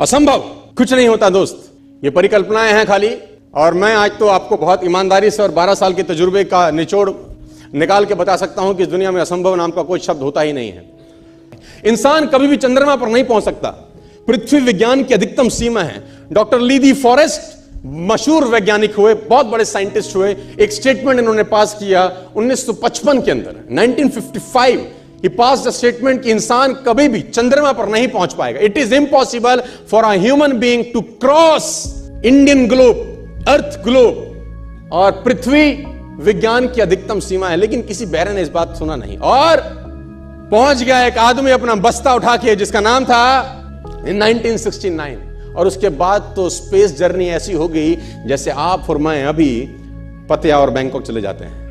असंभव कुछ नहीं होता दोस्त, ये परिकल्पनाएं हैं खाली। और मैं आज तो आपको बहुत ईमानदारी से और 12 साल के तजुर्बे का निचोड़ निकाल के बता सकता हूं कि इस दुनिया में असंभव नाम का कोई शब्द होता ही नहीं है। इंसान कभी भी चंद्रमा पर नहीं पहुंच सकता, पृथ्वी विज्ञान की अधिकतम सीमा है। डॉक्टर ली दी फॉरेस्ट मशहूर वैज्ञानिक हुए, बहुत बड़े साइंटिस्ट हुए, एक स्टेटमेंट इन्होंने पास किया 1955 के अंदर, 1955 he passed a statement कि इंसान कभी भी चंद्रमा पर नहीं पहुंच पाएगा। It is impossible for a human being to cross Indian globe, earth globe, और पृथ्वी विज्ञान की अधिकतम सीमा है। लेकिन किसी बहरे ने इस बात सुना नहीं और पहुंच गया एक आदमी अपना बस्ता उठा के, जिसका नाम था in 1969। और उसके बाद तो स्पेस जर्नी ऐसी हो गई जैसे आप और मैं अभी पतिया और बैंकॉक चले जाते हैं।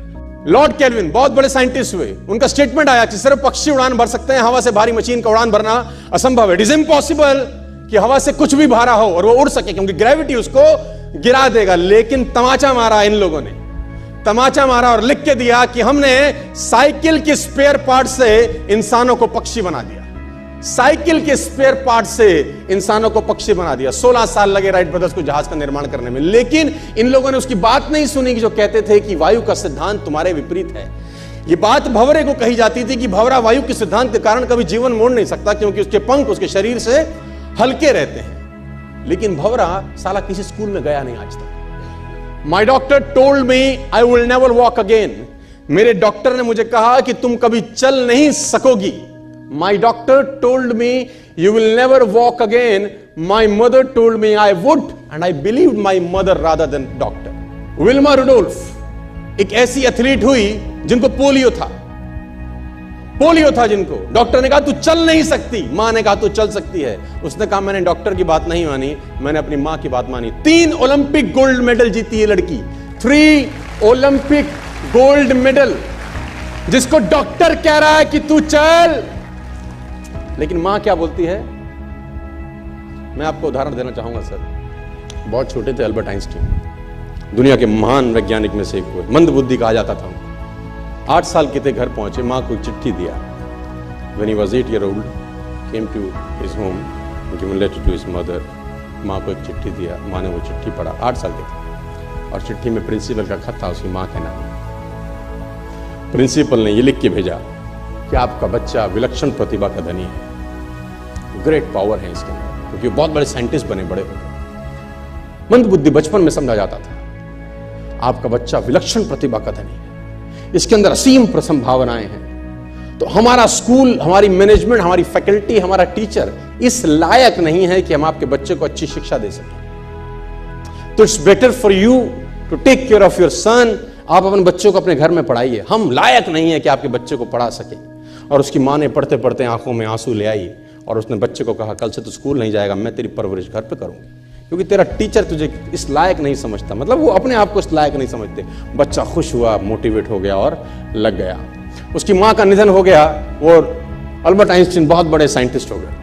लॉर्ड केल्विन बहुत बड़े साइंटिस्ट हुए, उनका स्टेटमेंट आया कि सिर्फ पक्षी उड़ान भर सकते हैं, हवा से भारी मशीन का उड़ान भरना असंभव है। इट इज इम्पॉसिबल कि हवा से कुछ भी भारा हो और वो उड़ सके, क्योंकि ग्रेविटी उसको गिरा देगा। लेकिन तमाचा मारा इन लोगों ने, तमाचा मारा और लिख के दिया कि हमने साइकिल के स्पेयर पार्ट से इंसानों को पक्षी बना दिया, साइकिल के स्पेयर पार्ट से इंसानों को पक्षी बना दिया। 16 साल लगे राइट ब्रदर्स को जहाज का निर्माण करने में, लेकिन इन लोगों ने उसकी बात नहीं सुनी कि जो कहते थे कि वायु का सिद्धांत तुम्हारे विपरीत है। यह बात भंवरे को कही जाती थी कि भंवरा वायु के सिद्धांत के कारण कभी जीवन मोड़ नहीं सकता, क्योंकि उसके पंख उसके शरीर से हल्के रहते हैं। लेकिन भंवरा साला किसी स्कूल में गया नहीं आज तक। माई doctor told me I will never walk again. मेरे डॉक्टर ने मुझे कहा कि तुम कभी चल नहीं सकोगी। My doctor told me you will never walk again. My mother told me I would, and I believed my mother rather than doctor. Wilma Rudolph एक ऐसी एथलीट हुई जिनको पोलियो था जिनको डॉक्टर ने कहा तू चल नहीं सकती, मां ने कहा तू चल सकती है। उसने कहा मैंने डॉक्टर की बात नहीं मानी, मैंने अपनी मां की बात मानी। 3 ओलंपिक गोल्ड मेडल जीती है लड़की, 3 ओलंपिक गोल्ड मेडल, जिसको डॉक्टर कह रहा है कि तू चल। लेकिन मां क्या बोलती है? मैं आपको उदाहरण देना चाहूंगा सर। बहुत छोटे थे अल्बर्ट आइंस्टीन, दुनिया के महान वैज्ञानिक में से एक हुए, मंद बुद्धि कहा जाता था उनको। 8 साल के थे, घर पहुंचे, मां को एक चिट्ठी दिया। When he was 8 years old, came to his home, given letter to his mother। मां को एक चिट्ठी दिया, मां ने वो चिट्ठी पढ़ा, 8 साल के थे, और चिट्ठी में प्रिंसिपल का खत था उसकी मां के नाम। प्रिंसिपल ने ये लिख के भेजा कि आपका बच्चा विलक्षण प्रतिभा का धनी है, ग्रेट पावर है इसके अंदर, क्योंकि बहुत बड़े साइंटिस्ट बने, बड़े हो गए। मंद बुद्धि बचपन में समझा जाता था, आपका बच्चा विलक्षण प्रतिभा का धनी है, इसके अंदर असीम संभावनाएं हैं। तो हमारा स्कूल, हमारी मैनेजमेंट, हमारी फैकल्टी, हमारा टीचर इस लायक नहीं है कि हम आपके बच्चे को अच्छी शिक्षा दे सकें। तो it's better for you to take care of your son. आप अपने बच्चों को अपने घर में पढ़ाइए, हम लायक नहीं है कि आपके बच्चे को पढ़ा सके। और उसकी मां ने पढ़ते पढ़ते आंखों में आंसू ले आई और उसने बच्चे को कहा कल से तू स्कूल नहीं जाएगा, मैं तेरी परवरिश घर पे करूंगी, क्योंकि तेरा टीचर तुझे इस लायक नहीं समझता। मतलब वो अपने आप को इस लायक नहीं समझते। बच्चा खुश हुआ, मोटिवेट हो गया और लग गया। उसकी मां का निधन हो गया, वो अल्बर्ट आइंस्टीन बहुत बड़े साइंटिस्ट हो गए।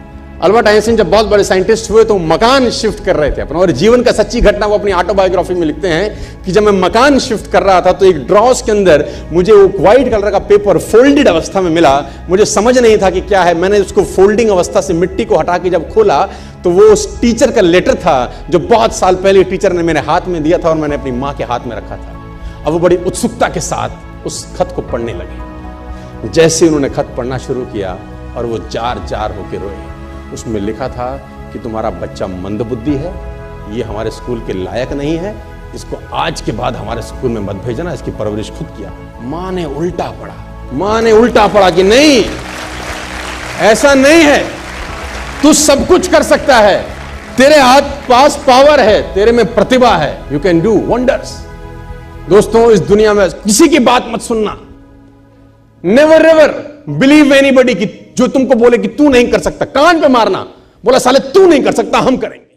अल्बर्ट आइंस्टीन जब बहुत बड़े साइंटिस्ट हुए तो मकान शिफ्ट कर रहे थे अपना, और जीवन का सच्ची घटना वो अपनी ऑटोबायोग्राफी में लिखते हैं कि जब मैं मकान शिफ्ट कर रहा था तो एक ड्रॉस के अंदर मुझे वो व्हाइट कलर का पेपर फोल्डेड अवस्था में मिला। मुझे समझ नहीं था कि क्या है। मैंने उसको फोल्डिंग अवस्था से मिट्टी को हटा के जब खोला तो वो उस टीचर का लेटर था जो बहुत साल पहले टीचर ने मेरे हाथ में दिया था और मैंने अपनी मां के हाथ में रखा था। अब वो बड़ी उत्सुकता के साथ उस खत को पढ़ने लगे। जैसे उन्होंने खत पढ़ना शुरू किया और वो जार जार होकर रोए। उसमें लिखा था कि तुम्हारा बच्चा मंदबुद्धि है, ये हमारे स्कूल के लायक नहीं है, इसको आज के बाद हमारे स्कूल में मत भेजना, इसकी परवरिश खुद किया। मां ने उल्टा पढ़ा, मां ने उल्टा पढ़ा कि नहीं, ऐसा नहीं है, तू सब कुछ कर सकता है, तेरे हाथ पास पावर है, तेरे में प्रतिभा है, यू कैन डू वंडर्स। दोस्तों, इस दुनिया में किसी की बात मत सुनना। नेवर एवर बिलीव एनीबॉडी कि जो तुमको बोले कि तू नहीं कर सकता, कान पे मारना, बोला साले तू नहीं कर सकता, हम करेंगे।